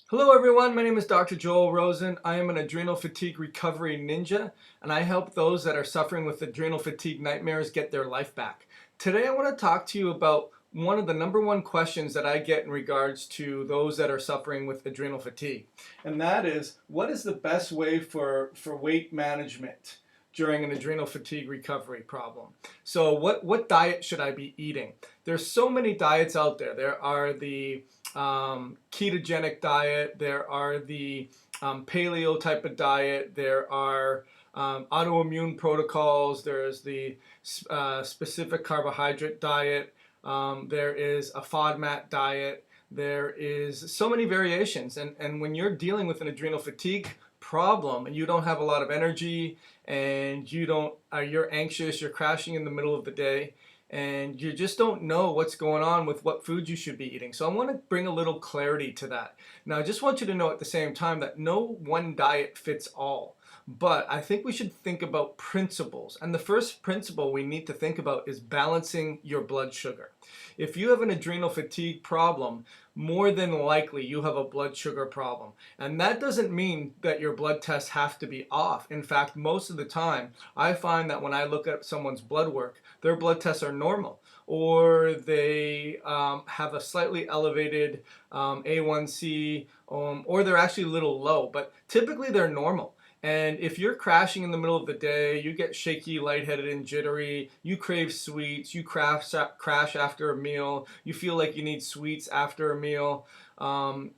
Hello everyone, my name is Dr. Joel Rosen. I am an adrenal fatigue recovery ninja, and I help those that are suffering with adrenal fatigue nightmares get their life back. Today I want to talk to you about one of the number one questions that I get in regards to those that are suffering with adrenal fatigue. And that is, what is the best way for weight management during an adrenal fatigue recovery problem? So what diet should I be eating? There's so many diets out there. There are the ketogenic diet, there are the paleo type of diet, there are autoimmune protocols, there's the specific carbohydrate diet, there is a FODMAP diet, there is so many variations. And when you're dealing with an adrenal fatigue problem and you don't have a lot of energy and you're anxious, you're crashing in the middle of the day, and you just don't know what's going on with what food you should be eating. So I want to bring a little clarity to that. Now, I just want you to know at the same time that no one diet fits all. But I think we should think about principles. And the first principle we need to think about is balancing your blood sugar. If you have an adrenal fatigue problem, more than likely you have a blood sugar problem. And that doesn't mean that your blood tests have to be off. In fact, most of the time, I find that when I look at someone's blood work, their blood tests are normal, or they have a slightly elevated A1C, or they're actually a little low, but typically they're normal. And if you're crashing in the middle of the day, you get shaky, lightheaded, and jittery, you crave sweets, you crash after a meal, you feel like you need sweets after a meal,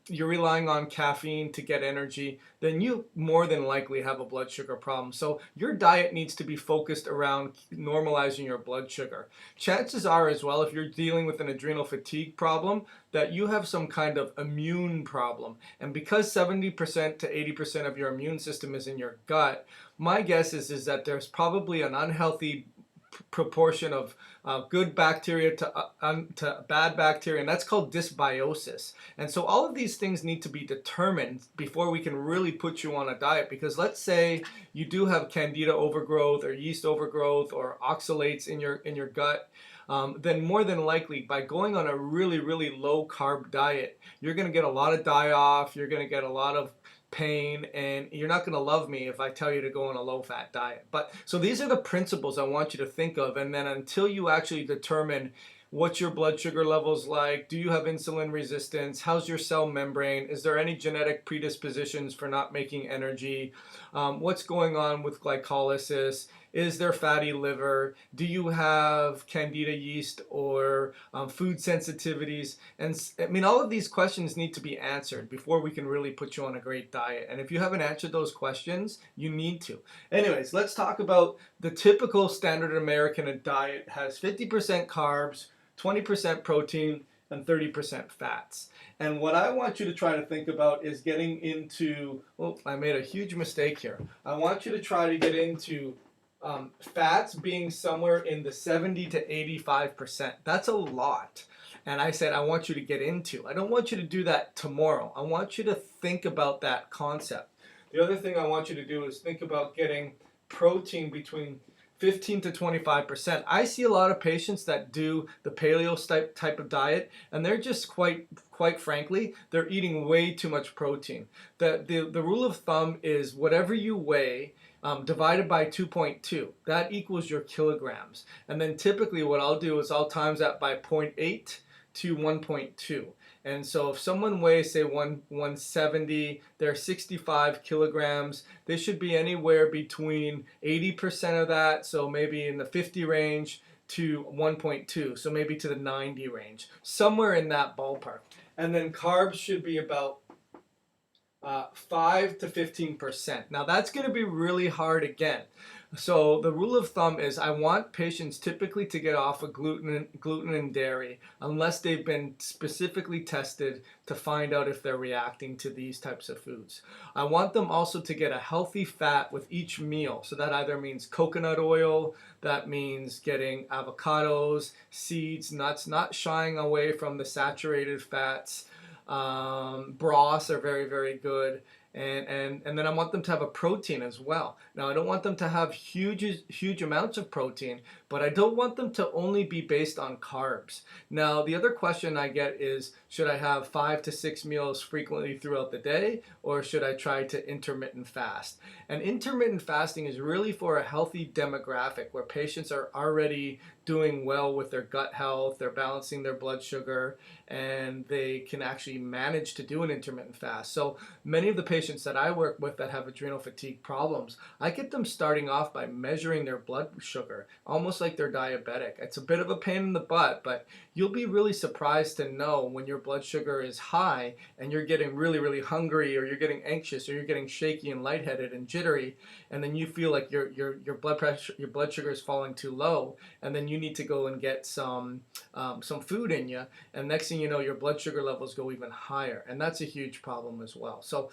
you're relying on caffeine to get energy, then you more than likely have a blood sugar problem. So your diet needs to be focused around normalizing your blood sugar. Chances are as well, if you're dealing with an adrenal fatigue problem, that you have some kind of immune problem. And because 70% to 80% of your immune system is in your gut, my guess is that there's probably an unhealthy proportion of good bacteria to bad bacteria, and that's called dysbiosis. And so all of these things need to be determined before we can really put you on a diet, because let's say you do have candida overgrowth or yeast overgrowth or oxalates in your gut. Then more than likely, by going on a really, really low carb diet, you're going to get a lot of die-off, you're going to get a lot of pain, and you're not going to love me if I tell you to go on a low-fat diet. But so these are the principles I want you to think of, and then until you actually determine what's your blood sugar levels like, do you have insulin resistance, how's your cell membrane, is there any genetic predispositions for not making energy, what's going on with glycolysis, is there fatty liver, do you have candida yeast or food sensitivities? And I mean, all of these questions need to be answered before we can really put you on a great diet. And if you haven't answered those questions, you need to. Anyways, let's talk about the typical standard American diet. Has 50% carbs, 20% protein, and 30% fats. And what I want you to try to think about is getting into, oh, I made a huge mistake here. I want you to try to get into fats being somewhere in the 70 to 85%. That's a lot. And I said, I want you to get into. I don't want you to do that tomorrow. I want you to think about that concept. The other thing I want you to do is think about getting protein between 15 to 25%. I see a lot of patients that do the paleo type of diet, and they're just quite frankly, they're eating way too much protein. The rule of thumb is whatever you weigh divided by 2.2. That equals your kilograms. And then typically what I'll do is I'll times that by 0.8 to 1.2. And so if someone weighs, say, 170, they're 65 kilograms, they should be anywhere between 80% of that, so maybe in the 50 range, to 1.2, so maybe to the 90 range, somewhere in that ballpark. And then carbs should be about 5 to 15%. Now that's going to be really hard again. So the rule of thumb is I want patients typically to get off of gluten and dairy unless they've been specifically tested to find out if they're reacting to these types of foods. I want them also to get a healthy fat with each meal. So that either means coconut oil, that means getting avocados, seeds, nuts, not shying away from the saturated fats. Broths are very, very good. and then I want them to have a protein as well. Now I don't want them to have huge amounts of protein, but I don't want them to only be based on carbs. Now the other question I get is, should I have 5 to 6 meals frequently throughout the day, or should I try to intermittent fast? And intermittent fasting is really for a healthy demographic where patients are already doing well with their gut health, they're balancing their blood sugar, and they can actually manage to do an intermittent fast. So many of the patients that I work with that have adrenal fatigue problems, I get them starting off by measuring their blood sugar, almost like they're diabetic. It's a bit of a pain in the butt, but you'll be really surprised to know when your blood sugar is high and you're getting really hungry, or you're getting anxious, or you're getting shaky and lightheaded and jittery, and then you feel like your blood sugar is falling too low, and then you need to go and get some food in you, and next thing you know, your blood sugar levels go even higher, and that's a huge problem as well. So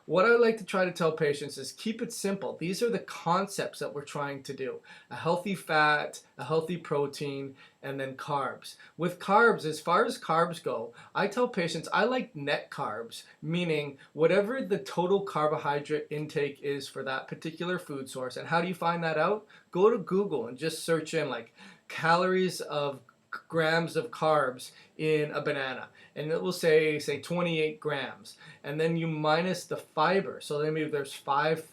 what I like to try to tell patients is keep it simple. These are the concepts that we're trying to do: a healthy fat, a healthy protein, and then carbs. With carbs, as far as carbs go, I tell patients I like net carbs, meaning whatever the total carbohydrate intake is for that particular food source. And how do you find that out? Go to Google and just search in like calories of grams of carbs in a banana, and it will say 28 grams, and then you minus the fiber, so then maybe there's 5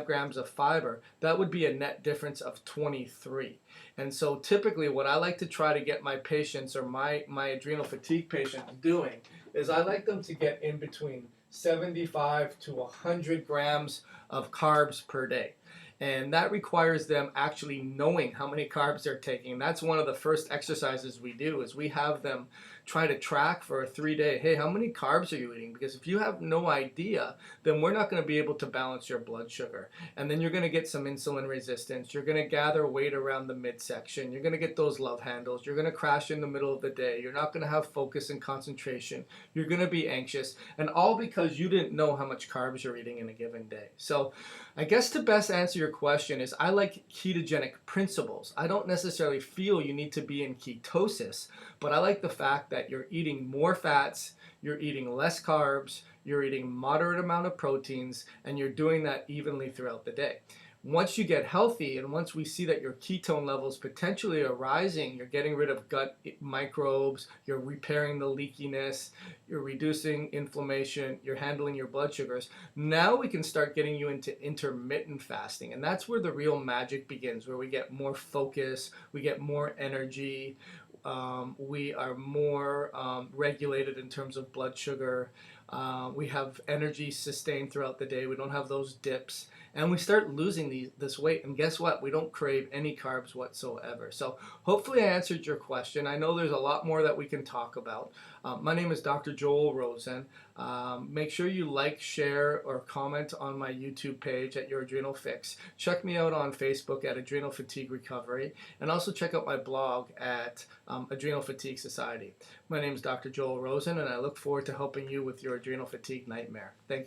grams of fiber. That would be a net difference of 23. And so typically what I like to try to get my patients, or my adrenal fatigue patients, doing is I like them to get in between 75 to 100 grams of carbs per day. And that requires them actually knowing how many carbs they're taking. That's one of the first exercises we do, is we have them try to track for a 3-day, hey, how many carbs are you eating? Because if you have no idea, then we're not going to be able to balance your blood sugar. And then you're going to get some insulin resistance. You're going to gather weight around the midsection. You're going to get those love handles. You're going to crash in the middle of the day. You're not going to have focus and concentration. You're going to be anxious. And all because you didn't know how much carbs you're eating in a given day. So I guess to best answer your question is, I like ketogenic principles. I don't necessarily feel you need to be in ketosis, but I like the fact that you're eating more fats, you're eating less carbs, you're eating moderate amount of proteins, and you're doing that evenly throughout the day. Once you get healthy, and once we see that your ketone levels potentially are rising, you're getting rid of gut microbes, you're repairing the leakiness, you're reducing inflammation, you're handling your blood sugars, now we can start getting you into intermittent fasting. And that's where the real magic begins, where we get more focus, we get more energy, we are more regulated in terms of blood sugar. We have energy sustained throughout the day. We don't have those dips. And we start losing this weight. And guess what? We don't crave any carbs whatsoever. So hopefully I answered your question. I know there's a lot more that we can talk about. My name is Dr. Joel Rosen. Make sure you like, share, or comment on my YouTube page at Your Adrenal Fix. Check me out on Facebook at Adrenal Fatigue Recovery. And also check out my blog at Adrenal Fatigue Society. My name is Dr. Joel Rosen, and I look forward to helping you with your adrenal fatigue nightmare. Thank you.